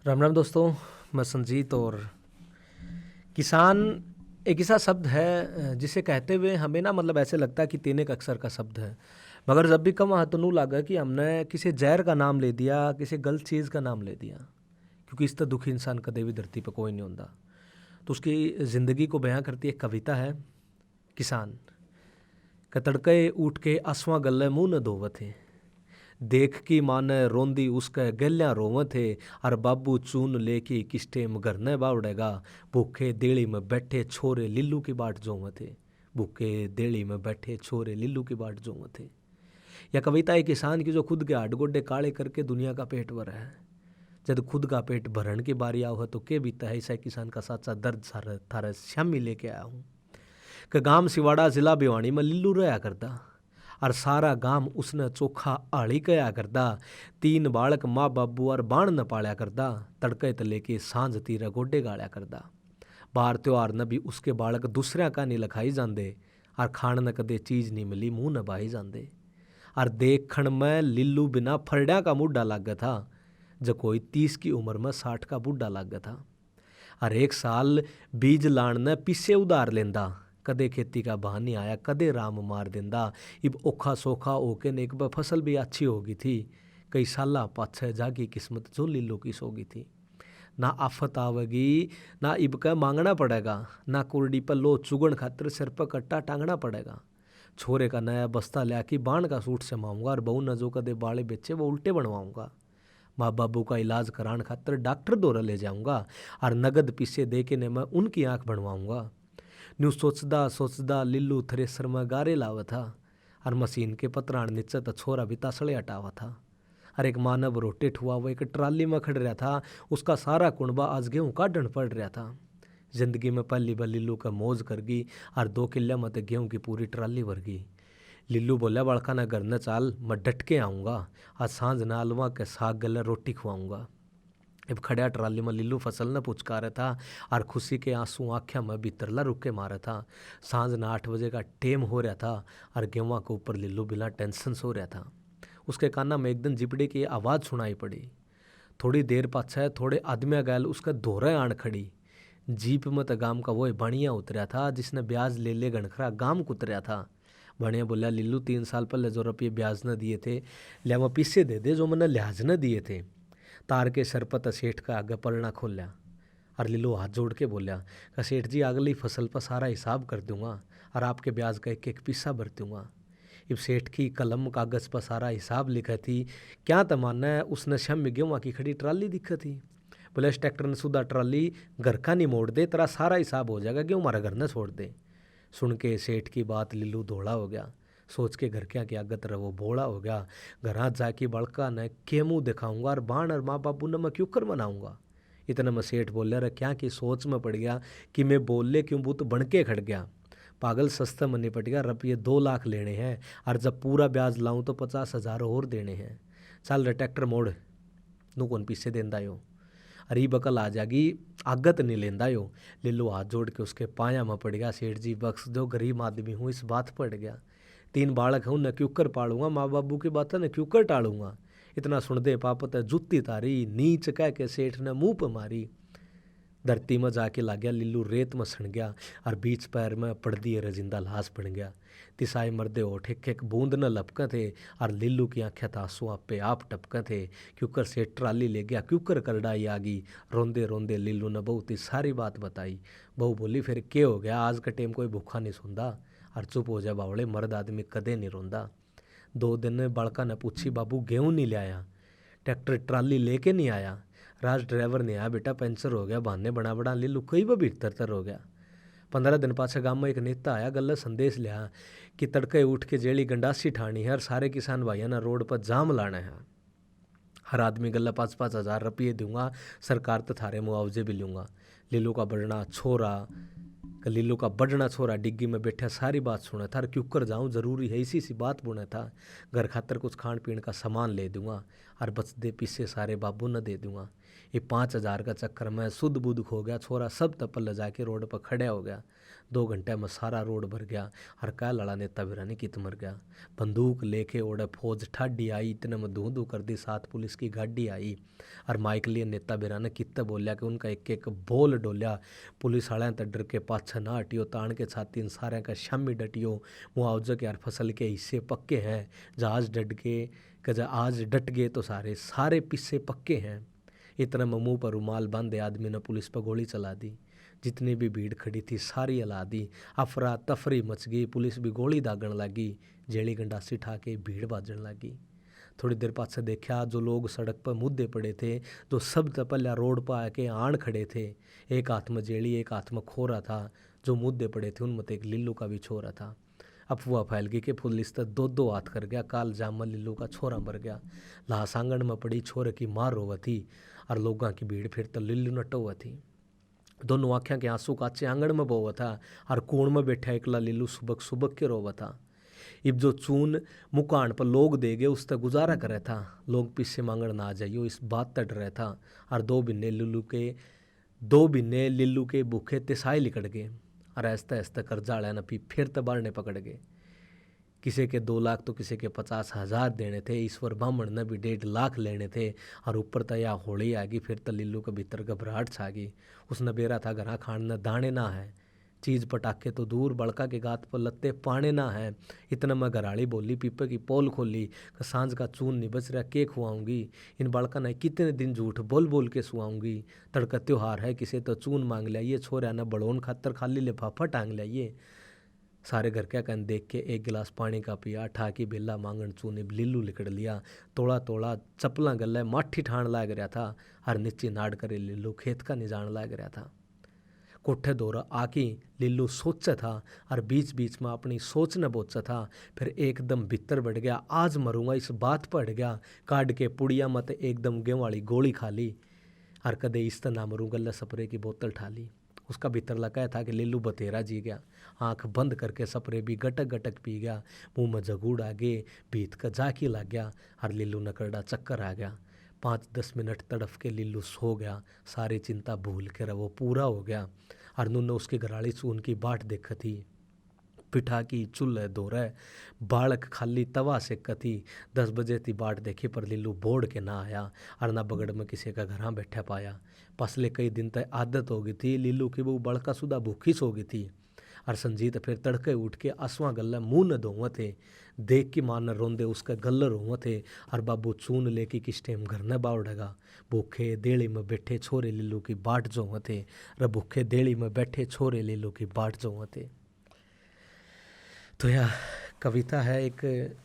राम राम दोस्तों, मैं संजीत। और किसान एक ऐसा शब्द है जिसे कहते हुए हमें ना मतलब ऐसे लगता है कि तीन एक अक्षर का शब्द है। मगर जब भी कम तो नू लगा कि हमने किसी जहर का नाम ले दिया, किसी गलत चीज़ का नाम ले दिया, क्योंकि इस तरह दुखी इंसान कदे भी धरती पर कोई नहीं होता। तो उसकी ज़िंदगी को बयां करती एक कविता है किसान। क तड़के उठ के आंसुआ गले मुँह न धोवे थे, देख की माने रोंदी उसके गलियां रोवे थे। और बाबू चून लेके किस टेम घर न बावड़ेगा, भूखे देली में बैठे छोरे लिल्लू की बाट जोवे थे। भूखे देली में बैठे छोरे लिल्लू की बाट जोवे थे। यह कविता एक किसान की जो खुद के हाथ गोड्डे काले करके दुनिया का पेट भरा है। जब खुद का पेट भरण की बारी आओ है तो के बीता है, ऐसा किसान का साचा दर्द सारा थारा श्यामी लेके आया हूँ। कि गांव सिवाड़ा जिला भिवानी में लिल्लू रहा करता, और सारा गांव उसने चोखा आड़ी कया करता। 3 बालक माँ बाबू और बाण न पाया करता, तड़के त लेके सांझ तीरा गोडे गाड़ा करता। बार त्योहार न भी उसके बालक दूसरिया का नहीं लखाई जाते, और खाण न कदे चीज नहीं मिली मुंह न बाई जाते। और देखण में लिल्लू बिना फरड्या का मुड्ढा लाग था, जो कोई 30 की उम्र में 60 का बुढ़ा लाग था। और एक साल बीज लाण ने पीछे उधार लेंदा, कदे खेती का बहान नहीं आया, कदे राम मार देंदा। इब ओखा सोखा होके ने एक बार फसल भी अच्छी होगी थी। कई साला पाछे जागी किस्मत जो लिल्लू की सोगी थी। ना आफत आवेगी ना इब का मांगना पड़ेगा, ना कुर्डी पर लो चुगण खातिर सिर पर कट्टा टांगना पड़ेगा। छोरे का नया बस्ता लिया कि बाण का सूट समाऊंगा, और बहू न जो कदे बाले बेचे वो उल्टे बनवाऊंगा। माँ बाबू का इलाज कराने खातिर डॉक्टर दौरा ले जाऊंगा, और नगद पीछे दे के ने मैं उनकी आंख बनवाऊंगा। न्यू सोचदा सोचदा लिल्लू थ्रेसर में गारे लावा था, और मशीन के पतराण नीचे तो छोरा भी तासड़े हटावा था। और एक मानव रोटे ठुआ वो एक ट्राली में खड़ रहा था, उसका सारा कुंबा आज गेहूँ काटन पड़ रहा था। जिंदगी में पहली बार लिल्लू का मौज कर गई, और 2 किले में तो गेहूँ की पूरी ट्राली भर गई। लिल्लू बोला बड़का ना घर न चाल, मैं डट के आऊँगा, आज सांझ ना अलवा के साग गले रोटी खुआऊँगा। अब खड़ा ट्राली में लिल्लू फसल न पुचका रहा था, और खुशी के आंसू आँखें में भीतरला रुके मारा था। सांझ ना 8 बजे का टेम हो रहा था, और गेवा के ऊपर लिल्लू बिना टेंशन सो रहा था। उसके काना में एकदम जिपड़े की आवाज़ सुनाई पड़ी। थोड़ी देर पाछे थोड़े आदमिया गैल उसका धोरे आण खड़ी। जीप में तो गांव का वो बणिया उतरा था, जिसने ब्याज ले ले गणखरा गांव को उतरा था। बणिया बोला, लिल्लू 3 साल पहले जो रुपये ब्याज न दिए थे, लिया वो पीछे दे दे जो मैंने लिहाज न दिए थे। तार के सर पर सेठ का आगे पलना खोलिया, और लिल्लू हाथ जोड़ के बोलिया कि सेठ जी अगली फसल पर सारा हिसाब कर दूंगा, और आपके ब्याज का एक एक पैसा भर दूंगा। इब सेठ की कलम कागज़ पर सारा हिसाब लिखा थी। क्या तमाना उसने शम में गेहूँ की खड़ी ट्राली दिखा थी। बोले इस ट्रैक्टर ने सुधा ट्राली घर का नहीं मोड़ दे, तेरा सारा हिसाब हो जाएगा, गेहूँ हमारा घर न छोड़ दे। सुन के सेठ की बात लिल्लू धोड़ा हो गया। सोच के घर क्या क्या आगत रहो बोला हो गया। घर जाके बड़का ने के मुँह दिखाऊंगा, और बाण और माँ बापू ने मैं क्यों कर मनाऊंगा। इतना मैं सेठ बोल रहा क्या कि सोच में पड़ गया कि मैं बोल ले क्यों बुत बन के खड़ गया। पागल सस्ता में निपट गया, रुपये 2 लाख लेने हैं, और जब पूरा ब्याज लाऊं तो 50,000 और देने हैं। चल रे ट्रैक्टर मोड़, नू कौन पीछे देंदा यो, अरे बकल आ जाएगी, आगत नहीं लेंदा यो। लिल्लू हाथ जोड़ के उसके पाया में पड़ गया, सेठ जी बख्श दो, गरीब आदमी हूँ, इस बात पड़ गया। 3 बालक हूँ, न क्यों कर पालूंगा, माँ बाबू की बात है न क्यों कर टालूंगा। इतना सुन दे पापत है जुत्ती तारी, नीच कह के सेठ ने मुंह पर मारी। धरती में जाके ला गया लिल्लू, रेत में सड़ गया, और बीच पैर में पड़ दिए रजिंदा लाश बन गया। तिसाई मर्दे ओठ एक एक बूंद न लपके थे, और लिल्लू की आंखें आंसू आप पे आप टपके थे। क्यूकर से ट्राली ले गया, क्यूकर करडाई आ गई। रोंदे रोंदे लिल्लू ने बहू ती सारी बात बताई। बहू बोली फिर के हो गया, आज का टाइम कोई भूखा नहीं सोंदा, और चुप हो जा बावड़े, मर्द आदमी कदे नहीं रोंदा। 2 दिन बालका ने पूछी, बाबू गेहूँ नहीं लाया, ट्रैक्टर ट्राली लेके नहीं आया, राज ड्राइवर ने आया, बेटा पंचर हो गया, बहाने बना बना लिल्लू कई बार भीतर हो गया। 15 दिन पाछे गांव में एक नेता आया, गले संदेश लिया कि तड़के उठ के जेली गंडासी ठानी है, और सारे किसान भाइयों ने रोड पर जाम लाना है। हर आदमी गला 5-5 हज़ार रुपये दूंगा, सरकार तो थारे मुआवजे भी लूँगा। लिल्लू का बढ़ना छोरा डिग्गी में बैठा सारी बात सुना था, क्यों कर जाऊँ, जरूरी है इसी सी बात बुना था। घर खातर कुछ खान पीन का सामान ले दूंगा, और बच दे पीछे सारे बाबू न दे दूंगा। ये 5 हज़ार का चक्कर में सुध बुध हो गया, छोरा सब तपल ले जाके रोड पर खड़ा हो गया। 2 घंटे में सारा रोड भर गया। हर कह लड़ा नेता बिरानी कित मर गया। बंदूक लेके ओढ़े फौज ठाडी आई, इतने में धू धू कर दी, 7 पुलिस की गाड़ी आई। और माइक लिए नेता बिराने कित बोलिया कि उनका एक एक बोल डोलिया। पुलिस वाले तो डर के पाछे ना हटियो, तान के छाती इन सारे का शामी डटियो। मुआवजे के यार फसल के हिस्से पक्के हैं, जहाज डट के कजा आज डट गए तो सारे सारे पिस्से पक्के हैं। इतने में मुँह पर रुमाल बांधे आदमी ने पुलिस पर गोली चला दी। जितनी भी भीड़ खड़ी थी सारी हिला दी। अफरा तफरी मच गई, पुलिस भी गोली दागण लगी। जेली गंडासी ठा के भीड़ बाजन लगी। थोड़ी देर पाछे देखा जो लोग सड़क पर मुद्दे पड़े थे, जो सब तो पहले रोड पर आके आण खड़े थे। एक हाथ में जेली, एक हाथ में खोरा था। जो मुद्दे पड़े थे उनमें तो एक लिल्लू का भी छोरा था। अफवाह फैल गई कि पुलिस तो 2-2 हाथ कर गया, काल जाम में लिल्लू का छोरा मर गया। लाश आंगन में पड़ी, छोरे की मार रोवा थी और लोगों की भीड़ फिर तो लिल्लू नटो हुआ थी। दोनों आँखें के आंसू काचे आंगन में बोवा था और कोण में बैठा एकला लिल्लू सुबक सुबक के रोवा था। इब जो चून मुकान पर लोग दे गए उससे गुजारा करे था। लोग पीछे मांगण ना आ जाइयो इस बात तट रहा था। और 2 महीने लिल्लू के भूखे तिसाई लिकड़ गए। और ऐसा ऐसा कर्जा वाले न फिर तबाड़ने पकड़ गए। किसी के 2 लाख तो किसी के 50,000 देने थे। ईश्वर ब्राह्मण ने भी 1.5 लाख लेने थे। और ऊपर तो या होली आ गई, फिर तो लिल्लू के भीतर घबराहट छा गई। उसने बेरा था घरा खान न दाने ना है, चीज़ पटाखे तो दूर, बड़का के गात पर लत्ते पाने ना है। इतना मैं घराड़ी बोली, पीपे की पोल खोली, सांझ का चून नहीं बच रहा, के खुआऊंगी इन बड़का ने, कितने दिन झूठ बोल बोल के सुआऊंगी। तड़का त्योहार है, किसे तो चून मांग लिया, छोरा न बड़ोन खातर खाली लिफाफा टांग लिया। सारे घर क्या कहन देख के 1 गिलास पानी का पिया, ठाकी बेला मांगन चूने लिल्लू लिकड़ लिया। तोड़ा तोड़ा चप्पला गले माठी ठाण लाग रहा था। और नीचे नाड़ करे लिल्लू खेत का निजान लाग रहा था। कोठे दौरा आकी लिल्लू सोचा था और बीच बीच में अपनी सोच न बोचा था। फिर एकदम भीतर बढ़ गया, आज मरूंगा इस बात पर गया। काट के पुड़िया मत एकदम गेहूं वाली गोली खा ली। और कदे इस ना मरूँ गला सपरे की बोतल ठा ली। उसका भीतर लगा था कि लिल्लू बतेरा जी गया। आंख बंद करके सपरे भी गटक गटक पी गया। मुंह में जगूड़ आ गए, भीत का जाकी लग गया और लिल्लू नकड़ा चक्कर आ गया। 5-10 मिनट तड़फ के लिल्लू सो गया। सारी चिंता भूल कर वो पूरा हो गया। और नुने उसकी घराली चून की बाट देख थी, पिठा की चूल्हे दोरे, बालक खाली तवा से कथी। 10 बजे थी बाट देखी पर लिल्लू बोड़ के ना आया। और ना बगड़ में किसी का घर बैठा पाया। पसले कई दिन तक आदत हो गई थी लिल्लू की, वो बड़का सुधा भूखी सो गई थी। और संजीत फिर तड़के उठ के आंसुआ गल्ला मुँह न धोवे थे। देख की मां न रोंदे उसका गल्लर हुए थे। और बाबू चून लेके किस टाइम घर न बावड़ेगा। भूखे देड़ी में बैठे छोरे लिल्लू की बाट जो हुए थे। भूखे देड़ी में बैठे छोरे लिल्लू की बाट जो हुए थे। तो यह कविता है, एक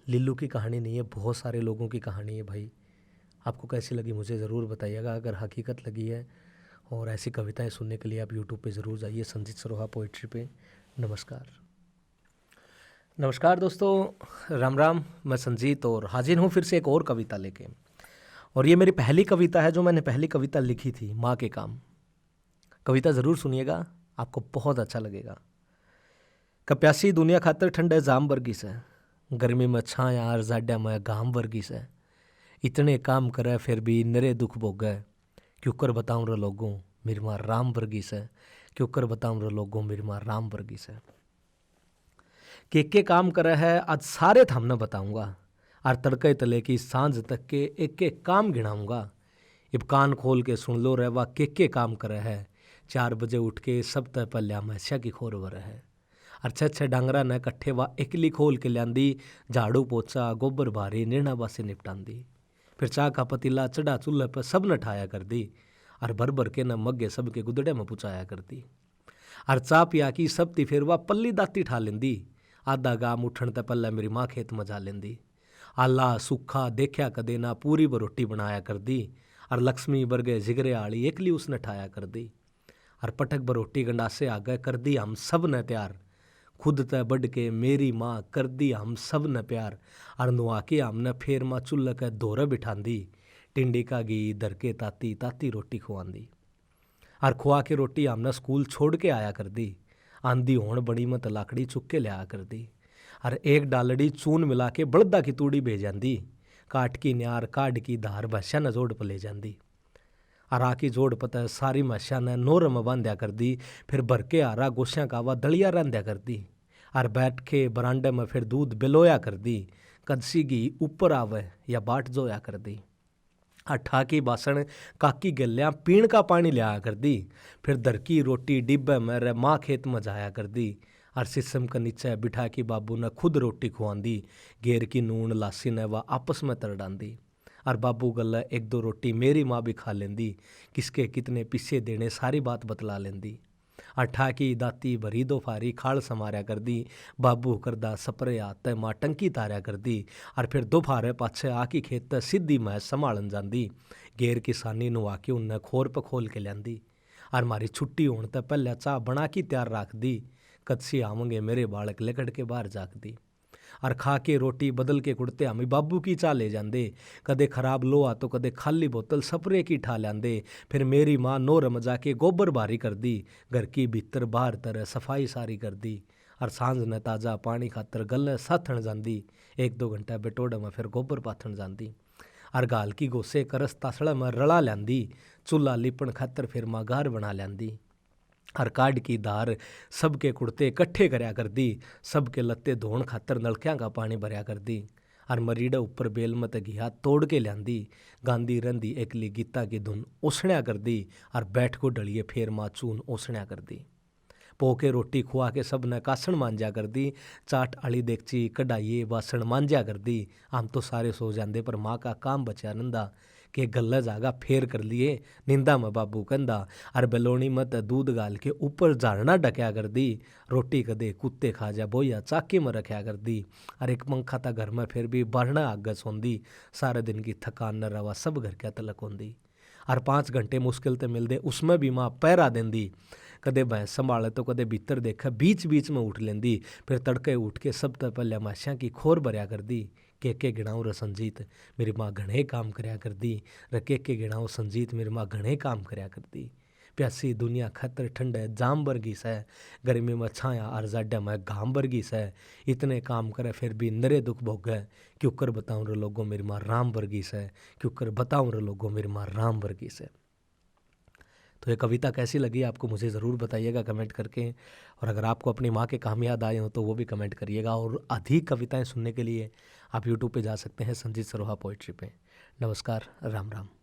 लिल्लू की कहानी नहीं है, बहुत सारे लोगों की कहानी है भाई। आपको कैसी लगी मुझे ज़रूर बताइएगा। अगर हकीकत लगी है और ऐसी कविताएं सुनने के लिए आप यूट्यूब पे ज़रूर जाइए, संजीत सरोहा पोइट्री पे। नमस्कार। नमस्कार दोस्तों, राम राम। मैं संजीत और हाजिर हूँ फिर से एक और कविता लेके। और ये मेरी पहली कविता है, जो मैंने पहली कविता लिखी थी, माँ के काम। कविता ज़रूर सुनिएगा, आपको बहुत अच्छा लगेगा। कप्यासी दुनिया खातर ठंडे जाम वर्गी से, गर्मी में छाया और जाड्या में घाम वर्गी से। इतने काम करे फिर भी नरे दुख भोगे, क्यों कर बताऊँ रे लोगों मेरी माँ राम वर्गी से। क्यों कर बताऊँ रे लोगों मेरी माँ राम वर्गी से। के काम करे है आज सारे थामने बताऊँगा। और तड़के तले की सांझ तक के एक काम गिनाऊँगा। इब कान खोल के सुन लो रे वाह के काम करे है। 4 बजे उठ के सब तय पल्या में स्या की खोर वर है। और 6 डांगरा ने कट्ठे वा एकली खोल के लियांदी। झाड़ू पोछा गोबर भारी निर्णा बासी निपटांदी। फिर चाह का पतीला चढ़ा चूल्हे पर सब न ठाया कर दी। और भर भर के न मग्गे सब के गुदड़े में पुचाया कर दी। और चाह पिया की सब ती फिर वह पल्ली दाती ठा लेंदी। आधा गाम उठन ते पल्ले मेरी माँ खेत में जा लेंदी। आला सूखा देखा कदे ना पूरी व रोटी बनाया कर दी। और लक्ष्मी बरगे जिगरे आली एकली उसने ठाया कर दी। और पटक ब रोटी गंडासे आ गए कर दी हम सब ने तैयार। खुद तय बढ़ के मेरी माँ कर दी हम सब न प्यार। और नुआ के हमने फेर माँ चुल्ल के दोरे बिठांदी। टिंडी का घी धर के ताती ताती रोटी खुआंदी। और खुआ के रोटी हमने स्कूल छोड़ के आया कर दी। आंधी होण बड़ी मत लाकड़ी चुक के लिया कर दी। और 1 डालड़ी चून मिला के बड़दा की तूड़ी भेज जाती। काट की न्यार काट की धार भस्या न जोड़ पर ले जाती। और आकी जोड़ पता सारी मस्या ने नोर में बांध्या कर दी। फिर भर के आरा गोशियाँ का वा दलिया रंध्या कर दी। और बैठ के बरांडे में फिर दूध बिलोया कर दी। कदसी घी ऊपर आवे या बाट जोया कर दी। अठा की बासण काकी गलियाँ पीण का पानी लिया कर दी। फिर दरकी रोटी डिब्बे में रे माँ खेत में जाया कर दी। और सिस्टम के नीचे बिठा की बाबू ने खुद रोटी खुआंदी। घेर की नून लासी ने वह आपस में तर डांदी। और बाबू गल्ला एक दो रोटी मेरी माँ भी खा लेंदी। किसके कितने पिस्से देने सारी बात बतला लेंदी। अठा की दाती भरी दो फारी खाल समारया कर दी। बाबू करदा सपरे आते माँ टंकी तारया कर दी। और फिर दो फारे पाछे आकी खेत सीधी मैं संभालन जांदी। घेर किसानी नु आके उन्हें खोर पर खोल के लियांदी। और मारी छुट्टी होने ते पहले चाह बना की तैयार रख दी। कदसी आवेंगे मेरे बालक लेकड़ के बाहर जाक दी। और खा के रोटी बदल के कुड़ते हमें बाबू की चाह ले जांदे। कदे खराब लोहा तो कदे खाली बोतल सपरे की ठा लांदे। फिर मेरी माँ नोर में जाके गोबर भारी कर दी। घर की भीतर बाहर तरह सफाई सारी कर दी। और सांझ ने ताज़ा पानी खातर गले साथण जांदी। एक दो घंटा बेटोड़े में फिर गोबर पाथण जांदी। और गाल की गोसे करस तासड़ा में रला लांदी। चूल्हा लिपण खातर फिर माँ गार बना लांदी। और काड की धार सबके कुड़ते इकट्ठे करया कर दी। सबके लत्ते धोण खातर नलकियां का पानी भरया कर दी। और मरीडे ऊपर बेल मत घिया तोड़ के लियांदी। गांधी रंधी एकली गीता की धुन ओसण्या कर दी। और बैठ को डलिए फेर माचून ओसण्या कर दी। पोके रोटी खुआ के सब ने कासण मांझा कर दी। चाट आली देखची कढ़ाइए बासण मांझा कर दी। हम तो सारे सो जाते पर माँ का काम बचा नंदा के गल्ला जागा फेर कर लिए। निंदा में बाबू कंदा। और बेलोनी मत दूध गाल के ऊपर झाड़ना ढक्या कर दी। रोटी कदे कुत्ते खा जा बोया चाकी में रखा कर दी। और एक पंखा था घर में फिर भी बढ़ना आग सोंदी। सारे दिन की थकान न रवा सब घर क्या तलक होंदी। और 5 घंटे मुश्किल ते मिलते उसमें भी माँ पैरा देंदी। कदे भैंस संभाले तो कदे भीतर देखा बीच बीच में उठ लेंदी। फिर तड़के उठ के सब तो पहले माशिया की खोर भरया कर दी। के गिणाऊँ र संजीत मेरी माँ घणे काम करया कर दी। र के गिणाऊँ संजीत मेरी माँ घणे काम करया कर दी। प्यासी दुनिया खतर ठंडे जाम वर्गी से। गर्मी में छाया और जाड्या में घाम वर्गी से। इतने काम करे फिर भी नरे दुख भोगे। क्यों कर बताऊँ रे लोगों मेरी माँ राम वर्गी से। क्यों कर बताऊँ रे लोगों मेरी माँ राम वर्गी से। तो ये कविता कैसी लगी आपको मुझे ज़रूर बताइएगा कमेंट करके। और अगर आपको अपनी माँ के काम याद आए हो तो वो भी कमेंट करिएगा। और अधिक कविताएं सुनने के लिए आप यूट्यूब पे जा सकते हैं संजीत सरोहा पोइट्री पे। नमस्कार, राम राम।